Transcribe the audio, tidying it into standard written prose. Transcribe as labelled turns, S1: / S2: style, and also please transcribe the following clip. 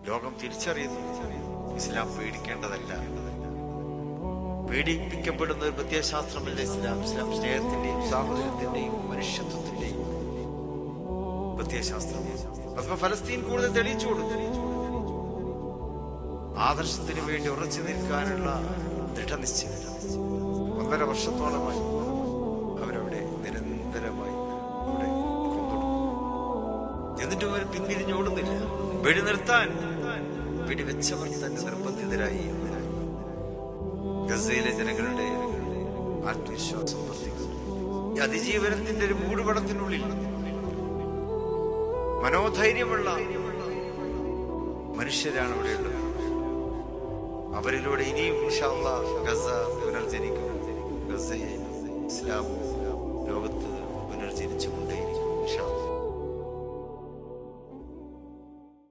S1: ലോകം തിരിച്ചറിയുന്നു ഇസ്ലാം പേടിക്കേണ്ടതല്ല. പേടിപ്പിക്കപ്പെടുന്ന ഒരു പ്രത്യയശാസ്ത്രമല്ല ഇസ്ലാം. ഇസ്ലാം സ്നേഹത്തിന്റെയും സാഹോദര്യത്തിന്റെയും മനുഷ്യത്വത്തിന്റെയും പ്രത്യയശാസ്ത്രമാണ്. അഥവാ ഫലസ്തീൻ കൂടുതൽ തെളിയിച്ചു കൊടുത്തു. ആദർശത്തിന് വേണ്ടി ഉറച്ചു നിൽക്കാനുള്ള ദൃഢനിശ്ചയം 1.5 വർഷത്തോളമായി അവരവിടെ നിരന്തരമായി അവിടെ കൊണ്ടുപോകും. എന്നിട്ടും അവർ പിന്തിരിഞ്ഞോടുന്നില്ല. വെടി നിർത്താൻ വെടിവെച്ചവർ തന്നെ നിർബന്ധിതരായി. ഗസയിലെ ജനങ്ങളുടെ ആത്മവിശ്വാസം വർദ്ധിക്കുന്നു. ഈ അതിജീവനത്തിന്റെ ഒരു മൂടുപടത്തിനുള്ളിൽ മനോധൈര്യമുള്ള മനുഷ്യരാണ് ഇവിടെയുള്ളത്. അവരിലൂടെ ഇനിയും ഇൻഷാ അല്ലാഹ് ഗസ പുനർജനിക്കും. ഗസയെ ഇസ്ലാം ലോകത്ത് പുനർജനിച്ചുകൊണ്ടേയിരിക്കും.